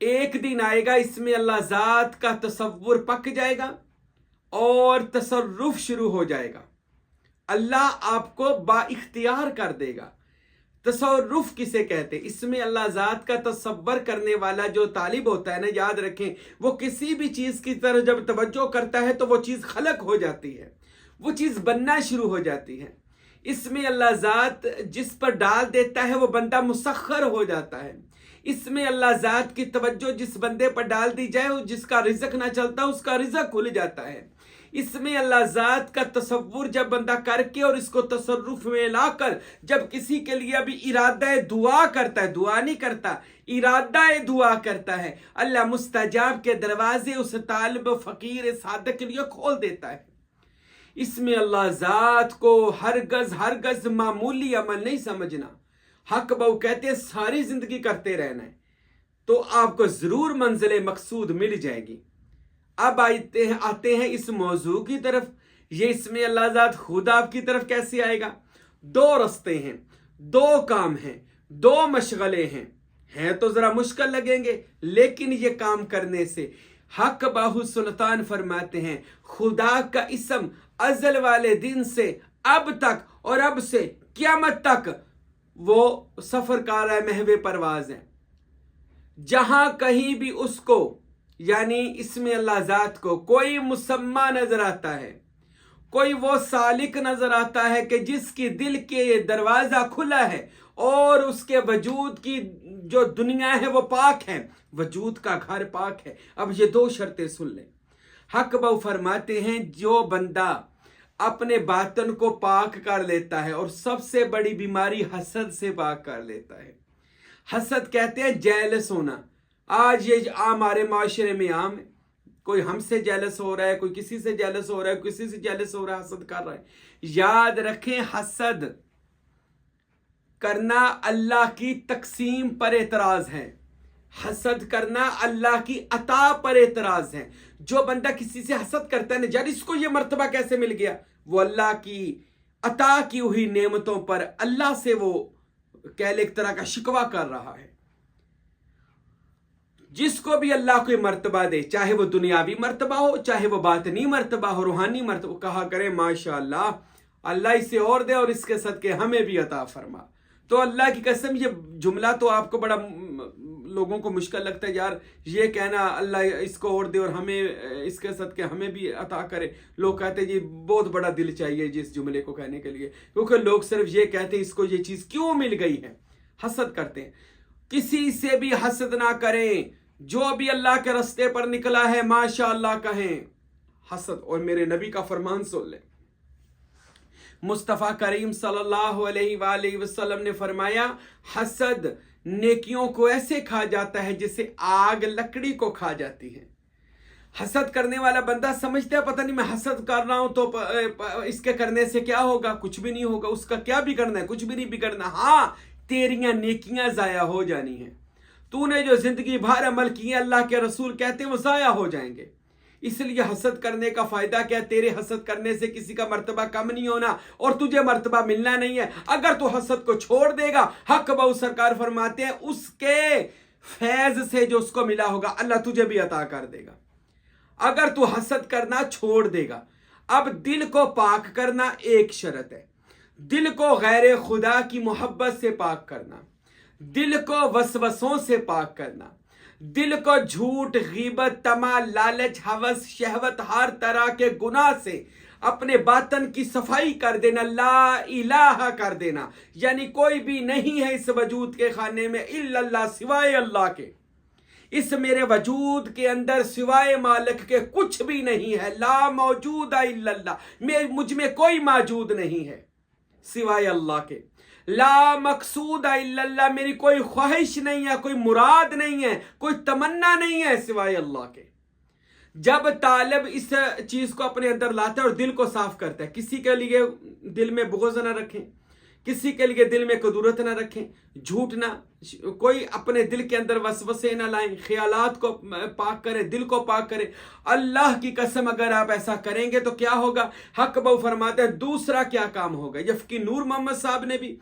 ایک دن آئے گا اس میں اللہ ذات کا تصور پک جائے گا اور تصرف شروع ہو جائے گا. اللہ آپ کو با اختیار کر دے گا. تصرف کسے کہتے ہیں؟ اس میں اللہ ذات کا تصور کرنے والا جو طالب ہوتا ہے نا، یاد رکھیں، وہ کسی بھی چیز کی طرف جب توجہ کرتا ہے تو وہ چیز خلق ہو جاتی ہے، وہ چیز بننا شروع ہو جاتی ہے. اس میں اللہ ذات جس پر ڈال دیتا ہے وہ بندہ مسخر ہو جاتا ہے. اس میں اللہ ذات کی توجہ جس بندے پر ڈال دی جائے، جس کا رزق نہ چلتا اس کا رزق کھل جاتا ہے. اس میں اللہ ذات کا تصور جب بندہ کر کے اور اس کو تصرف میں لا کر جب کسی کے لیے ابھی ارادہ دعا کرتا ہے، دعا نہیں کرتا، ارادہ دعا کرتا ہے، اللہ مستجاب کے دروازے اس طالب فقیر صادق کے لیے کھول دیتا ہے. اس میں اللہ ذات کو ہرگز معمولی عمل نہیں سمجھنا. حق بہو کہتے ہیں ساری زندگی کرتے رہنا ہے تو آپ کو ضرور منزل مقصود مل جائے گی. اب آتے ہیں اس موضوع کی طرف. یہ اس میں اللہ ذات خود آپ کی طرف کیسے آئے گا؟ دو رستے ہیں، دو کام ہیں، دو مشغلے ہیں تو ذرا مشکل لگیں گے، لیکن یہ کام کرنے سے حق باہو سلطان فرماتے ہیں خدا کا اسم ازل والے دن سے اب تک اور اب سے قیامت تک وہ سفر کار ہے، محو پرواز ہے. جہاں کہیں بھی اس کو یعنی اس میں اللہ ذات کو کوئی مسمہ نظر آتا ہے، کوئی وہ سالک نظر آتا ہے کہ جس کی دل کے دروازہ کھلا ہے اور اس کے وجود کی جو دنیا ہے وہ پاک ہے، وجود کا گھر پاک ہے. اب یہ دو شرطیں سن لیں. حق بہو فرماتے ہیں جو بندہ اپنے باطن کو پاک کر لیتا ہے، اور سب سے بڑی بیماری حسد سے پاک کر لیتا ہے. حسد کہتے ہیں جیلس ہونا. آج یہ ہمارے معاشرے میں عام ہے، کوئی ہم سے جیلس ہو رہا ہے، کوئی کسی سے جیلس ہو رہا ہے، کسی سے جیلس ہو رہا ہے، حسد کر رہا ہے. یاد رکھیں حسد کرنا اللہ کی تقسیم پر اعتراض ہے، حسد کرنا اللہ کی عطا پر اعتراض ہے. جو بندہ کسی سے حسد کرتا ہے نا، جب اس کو یہ مرتبہ کیسے مل گیا، وہ اللہ کی عطا کی ہوئی نعمتوں پر اللہ سے وہ کہہ لے ایک طرح کا شکوہ کر رہا ہے. جس کو بھی اللہ کوئی مرتبہ دے، چاہے وہ دنیاوی مرتبہ ہو، چاہے وہ باطنی مرتبہ ہو، روحانی مرتبہ، کہا کرے ماشاءاللہ اللہ اسے اور دے اور اس کے صدقے ہمیں بھی عطا فرما. تو اللہ کی قسم یہ جملہ تو آپ کو بڑا لوگوں کو مشکل لگتا ہے، یار یہ کہنا اللہ اس کو اور دے اور ہمیں اس کے صدقے ہمیں بھی عطا کرے. لوگ کہتے ہیں جی بہت بڑا دل چاہیے جس جملے کو کہنے کے لیے، کیونکہ لوگ صرف یہ کہتے ہیں اس کو یہ چیز کیوں مل گئی ہے، حسد کرتے ہیں. کسی سے بھی حسد نہ کریں، جو بھی اللہ کے رستے پر نکلا ہے ماشاءاللہ کہیں. حسد، اور میرے نبی کا فرمان سن لیں، مصطفیٰ کریم صلی اللہ علیہ وآلہ وسلم نے فرمایا حسد نیکیوں کو ایسے کھا جاتا ہے جسے آگ لکڑی کو کھا جاتی ہے. حسد کرنے والا بندہ سمجھتا ہے پتہ نہیں میں حسد کر رہا ہوں تو اس کے کرنے سے کیا ہوگا، کچھ بھی نہیں ہوگا، اس کا کیا بگڑنا ہے، کچھ بھی نہیں بگڑنا. ہاں تیریاں نیکیاں ضائع ہو جانی ہیں، تو نے جو زندگی بھر عمل کیے اللہ کے رسول کہتے ہیں وہ ضائع ہو جائیں گے. اس لیے حسد کرنے کا فائدہ کیا؟ تیرے حسد کرنے سے کسی کا مرتبہ کم نہیں ہونا اور تجھے مرتبہ ملنا نہیں ہے. اگر تو حسد کو چھوڑ دے گا، حق بہو سرکار فرماتے ہیں اس کے فیض سے جو اس کو ملا ہوگا اللہ تجھے بھی عطا کر دے گا. اگر تو حسد کرنا چھوڑ دے گا. اب دل کو پاک کرنا ایک شرط ہے، دل کو غیر خدا کی محبت سے پاک کرنا، دل کو وسوسوں سے پاک کرنا، دل کو جھوٹ، غیبت، طمع، لالچ، ہوس، شہوت، ہر طرح کے گناہ سے اپنے باطن کی صفائی کر دینا، لا الہ کر دینا. یعنی کوئی بھی نہیں ہے اس وجود کے خانے میں الا اللہ، سوائے اللہ کے. اس میرے وجود کے اندر سوائے مالک کے کچھ بھی نہیں ہے. لا موجود الا اللہ، مجھ میں کوئی موجود نہیں ہے سوائے اللہ کے. لا مقصود الا اللہ، میری کوئی خواہش نہیں ہے، کوئی مراد نہیں ہے، کوئی تمنا نہیں ہے سوائے اللہ کے. جب طالب اس چیز کو اپنے اندر لاتا ہے اور دل کو صاف کرتا ہے، کسی کے لیے دل میں بغض نہ رکھیں، کسی کے لیے دل میں قدورت نہ رکھیں، جھوٹ نہ، کوئی اپنے دل کے اندر وسوسے نہ لائیں، خیالات کو پاک کریں، دل کو پاک کریں. اللہ کی قسم اگر آپ ایسا کریں گے تو کیا ہوگا؟ حق بہو فرماتے ہیں دوسرا کیا کام ہوگا. یفقی نور محمد صاحب نے بھی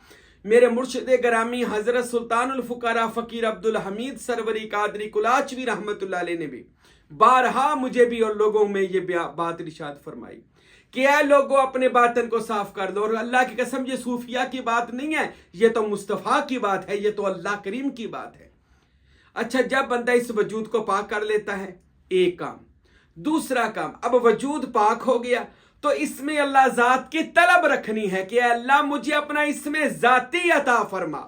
میرے مرشد گرامی حضرت سلطان الفقراء فقیر عبدالحمید سروری قادری کلاچوی رحمت اللہ علیہ نے بھی بارہا مجھے بھی اور لوگوں میں یہ بات ارشاد فرمائی کہ اے لوگوں اپنے باطن کو صاف کر دو. اور اللہ کی قسم یہ صوفیہ کی بات نہیں ہے, یہ تو مصطفیٰ کی بات ہے, یہ تو اللہ کریم کی بات ہے. اچھا, جب بندہ اس وجود کو پاک کر لیتا ہے, ایک کام. دوسرا کام, اب وجود پاک ہو گیا تو اس میں اللہ ذات کی طلب رکھنی ہے کہ اے اللہ مجھے اپنا اس میں ذاتی عطا فرما.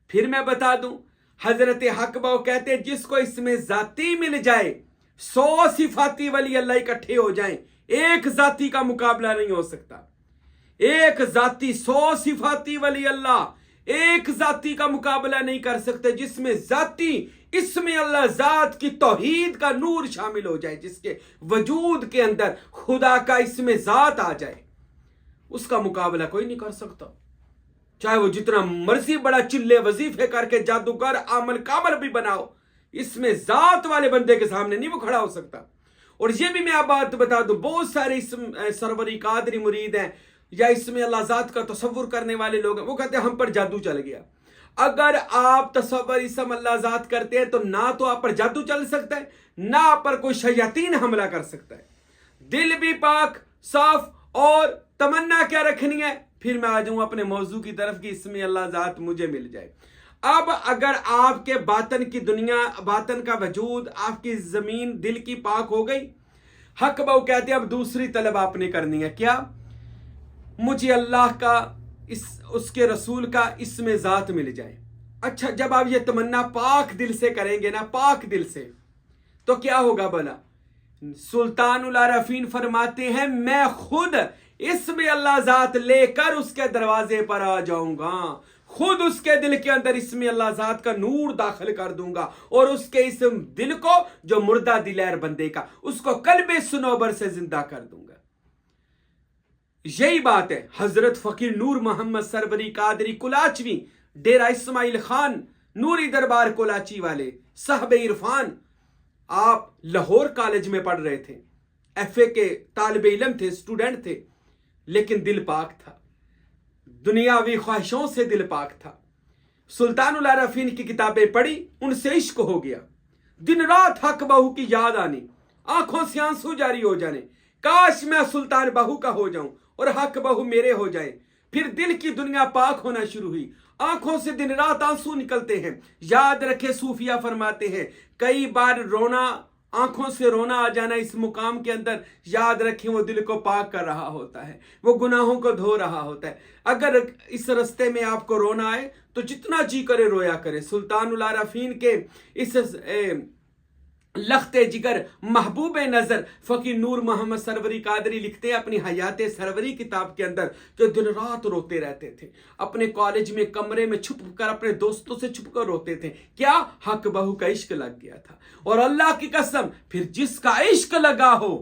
پھر میں بتا دوں, حضرت حق بہو کہتے ہیں جس کو اس میں ذاتی مل جائے 100 صفاتی ولی اللہ اکٹھے ہو جائیں, ایک ذاتی کا مقابلہ نہیں ہو سکتا. ایک ذاتی 100 صفاتی ولی اللہ ایک ذاتی کا مقابلہ نہیں کر سکتے جس میں ذاتی اس میں اللہ ذات کی توحید کا نور شامل ہو جائے, جس کے وجود کے اندر خدا کا اس میں ذات آ جائے. اس کا مقابلہ کوئی نہیں کر سکتا, چاہے وہ جتنا مرضی بڑا چلے وظیفے کر کے جادوگر عامل کامل بھی بناؤ, اس میں ذات والے بندے کے سامنے نہیں وہ کھڑا ہو سکتا. اور یہ بھی میں آپ بات بتا دوں, بہت سارے سروری قادری مرید ہیں یا اس میں اللہ ذات کا تصور کرنے والے لوگ ہیں, وہ کہتے ہیں ہم پر جادو چل گیا. اگر آپ تصور اسم اللہ ذات کرتے ہیں تو نہ تو آپ پر جادو چل سکتا ہے, نہ آپ پر کوئی شیاطین حملہ کر سکتا ہے. دل بھی پاک صاف, اور تمنا کیا رکھنی ہے, پھر میں آ جاؤں اپنے موضوع کی طرف کہ اس میں اللہ ذات مجھے مل جائے. اب اگر آپ کے باطن کی دنیا, باطن کا وجود, آپ کی زمین دل کی پاک ہو گئی, حق بہو کہتے ہیں اب دوسری طلب آپ نے کرنی ہے. کیا؟ مجھے اللہ کا اس کے رسول کا اس میں ذات مل جائے. اچھا, جب آپ یہ تمنا پاک دل سے کریں گے نا, پاک دل سے, تو کیا ہوگا بھلا؟ سلطان العارفین فرماتے ہیں میں خود اس میں اللہ ذات لے کر اس کے دروازے پر آ جاؤں گا, خود اس کے دل کے اندر اس میں اللہ ذات کا نور داخل کر دوں گا, اور اس کے اس دل کو جو مردہ دل ہے بندے کا, اس کو قلب صنوبر سے زندہ کر دوں گا. یہی بات ہے حضرت فقیر نور محمد سروری قادری کلاچوی, ڈیرہ اسماعیل خان, نوری دربار کلاچی والے صاحب عرفان. آپ لاہور کالج میں پڑھ رہے تھے, ایف اے کے طالب علم تھے, اسٹوڈنٹ تھے, لیکن دل پاک تھا, دنیاوی خواہشوں سے دل پاک تھا. سلطان العارفین کی کتابیں پڑھی, ان سے عشق ہو گیا. دن رات حق بہو کی یاد آنی, آنکھوں سے آنسو جاری ہو جانے, کاش میں سلطان بہو کا ہو جاؤں اور حق بہو میرے ہو جائے. پھر دل کی دنیا پاک ہونا شروع ہوئی, آنکھوں سے دن رات آنسو نکلتے ہیں. یاد رکھے صوفیہ فرماتے ہیں کئی بار رونا, آنکھوں سے رونا آ جانا اس مقام کے اندر, یاد رکھیں وہ دل کو پاک کر رہا ہوتا ہے, وہ گناہوں کو دھو رہا ہوتا ہے. اگر اس رستے میں آپ کو رونا آئے تو جتنا جی کرے رویا کرے. سلطان العارفین کے اس لخت جگر محبوب نظر فقیر نور محمد سروری قادری لکھتے ہیں اپنی حیات سروری کتاب کے اندر کہ دن رات روتے رہتے تھے, اپنے کالج میں کمرے میں چھپ کر اپنے دوستوں سے چھپ کر روتے تھے. کیا؟ حق بہو کا عشق لگ گیا تھا. اور اللہ کی قسم, پھر جس کا عشق لگا ہو,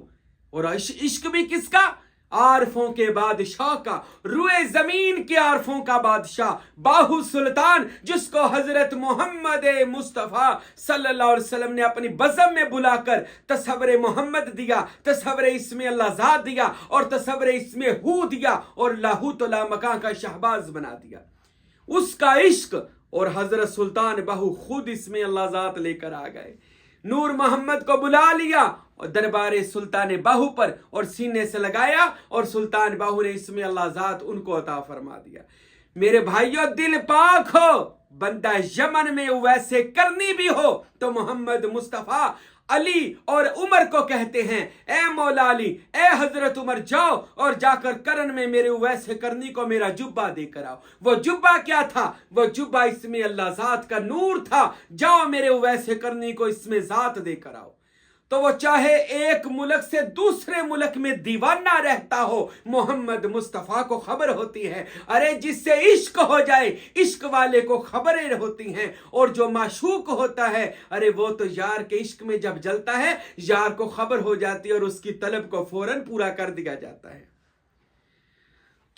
اور عشق بھی کس کا؟ عارفوں کے بادشاہ کا, روئے زمین کے عارفوں کا بادشاہ باہو سلطان, جس کو حضرت محمد مصطفیٰ صلی اللہ علیہ وسلم نے اپنی بزم میں بلا کر تصور محمد دیا, تصور اسم اللہ ذات دیا, اور تصور اسم ہو دیا, اور لاہوت لا مکان کا شہباز بنا دیا. اس کا عشق, اور حضرت سلطان باہو خود اسم اللہ ذات لے کر آ گئے, نور محمد کو بلا لیا اور دربار سلطان باہو پر اور سینے سے لگایا, اور سلطان باہو نے اسم اللہ ذات ان کو عطا فرما دیا. میرے بھائیوں, دل پاک ہو, بندہ یمن میں ویسے کرنی بھی ہو تو محمد مصطفیٰ علی اور عمر کو کہتے ہیں اے مولا علی, اے حضرت عمر, جاؤ اور جا کر کرن میں میرے ویسے کرنی کو میرا جبہ دے کر آؤ. وہ جبہ کیا تھا؟ وہ جبہ اس میں اللہ ذات کا نور تھا. جاؤ میرے ویسے کرنی کو اس میں ذات دے کر آؤ. تو وہ چاہے ایک ملک سے دوسرے ملک میں دیوانہ رہتا ہو, محمد مصطفیٰ کو خبر ہوتی ہے. ارے جس سے عشق ہو جائے, عشق والے کو خبریں ہوتی ہیں. اور جو معشوق ہوتا ہے, ارے وہ تو یار کے عشق میں جب جلتا ہے, یار کو خبر ہو جاتی ہے اور اس کی طلب کو فوراً پورا کر دیا جاتا ہے.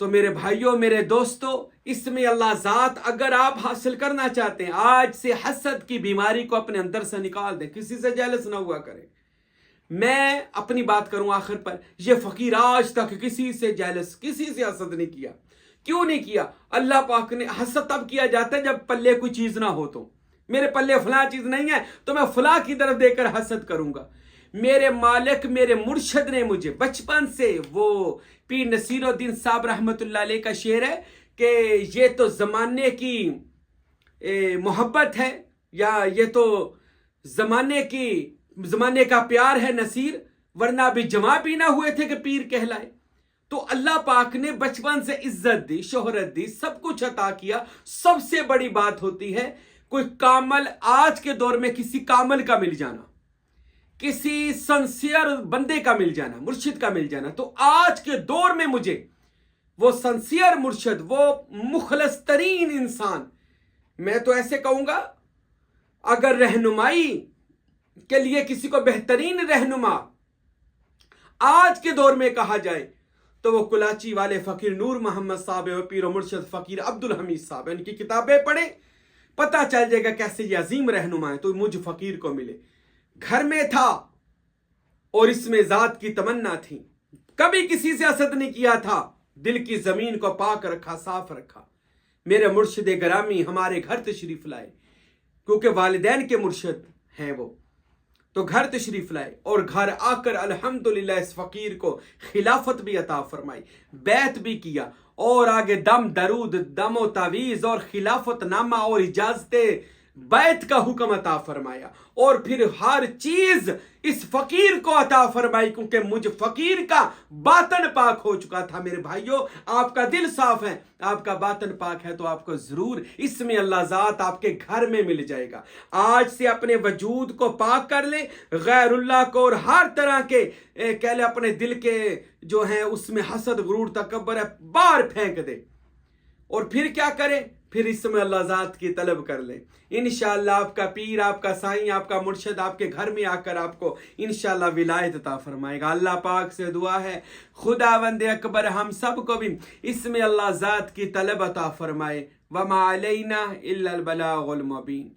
تو میرے بھائیوں, میرے دوستو, اس میں اللہ ذات اگر آپ حاصل کرنا چاہتے ہیں, آج سے حسد کی بیماری کو اپنے اندر سے نکال دیں, کسی سے جیلس نہ ہوا کریں. میں اپنی بات کروں آخر پر, یہ فقیر آج تک کسی سے جیلس, کسی سے حسد نہیں کیا, کیوں نہیں کیا؟ اللہ پاک نے حسد تب کیا جاتا ہے جب پلے کوئی چیز نہ ہو، تو میرے پلے فلاں چیز نہیں ہے تو میں فلاں کی طرف دے کر حسد کروں گا۔ میرے مالک میرے مرشد نے مجھے بچپن سے، وہ پیر نصیر الدین صاحب رحمۃ اللہ علیہ کا شعر ہے کہ یہ تو زمانے کی محبت ہے، یا یہ تو زمانے کا پیار ہے نصیر، ورنہ ابھی جمع بھی نہ ہوئے تھے کہ پیر کہلائے۔ تو اللہ پاک نے بچپن سے عزت دی، شہرت دی، سب کچھ عطا کیا۔ سب سے بڑی بات ہوتی ہے کوئی کامل، آج کے دور میں کسی کامل کا مل جانا، کسی سنسیئر بندے کا مل جانا، مرشد کا مل جانا۔ تو آج کے دور میں مجھے وہ سنسیئر مرشد، وہ مخلص ترین انسان، میں تو ایسے کہوں گا اگر رہنمائی کے لیے کسی کو بہترین رہنما آج کے دور میں کہا جائے تو وہ کلاچی والے فقیر نور محمد صاحب اور پیر و مرشد فقیر عبدالحمید صاحب، ان کی کتابیں پڑھیں، پتہ چل جائے گا کیسے یہ عظیم رہنما ہے۔ تو مجھ فقیر کو ملے، گھر میں تھا اور اس میں ذات کی تمنا تھی، کبھی کسی سے حسد نہیں کیا تھا، دل کی زمین کو پاک رکھا، صاف رکھا۔ میرے مرشد گرامی ہمارے گھر تشریف لائے، کیونکہ والدین کے مرشد ہیں وہ، تو گھر تشریف لائے، اور گھر آ کر الحمدللہ اس فقیر کو خلافت بھی عطا فرمائی، بیعت بھی کیا، اور آگے دم درود، دم و تعویذ اور خلافت نامہ اور اجازت بیعت کا حکم عطا فرمایا، اور پھر ہر چیز اس فقیر کو عطا فرمائی، کیونکہ مجھ فقیر کا باطن پاک ہو چکا تھا۔ میرے بھائیوں، آپ کا دل صاف ہے، آپ کا باطن پاک ہے، تو آپ کو ضرور اس میں اللہ ذات آپ کے گھر میں مل جائے گا۔ آج سے اپنے وجود کو پاک کر لیں، غیر اللہ کو اور ہر طرح کے کہہ لیں اپنے دل کے جو ہیں اس میں حسد، غرور، تکبر ہے، باہر پھینک دے، اور پھر کیا کریں؟ پھر اس میں اللہ ذات کی طلب کر لیں۔ انشاءاللہ آپ کا پیر، آپ کا سائیں، آپ کا مرشد آپ کے گھر میں آ کر آپ کو انشاءاللہ ولایت عطا فرمائے گا۔ اللہ پاک سے دعا ہے خداوند اکبر ہم سب کو بھی اس میں اللہ ذات کی طلب عطا فرمائے۔ وما علینا الا البلاغ المبین۔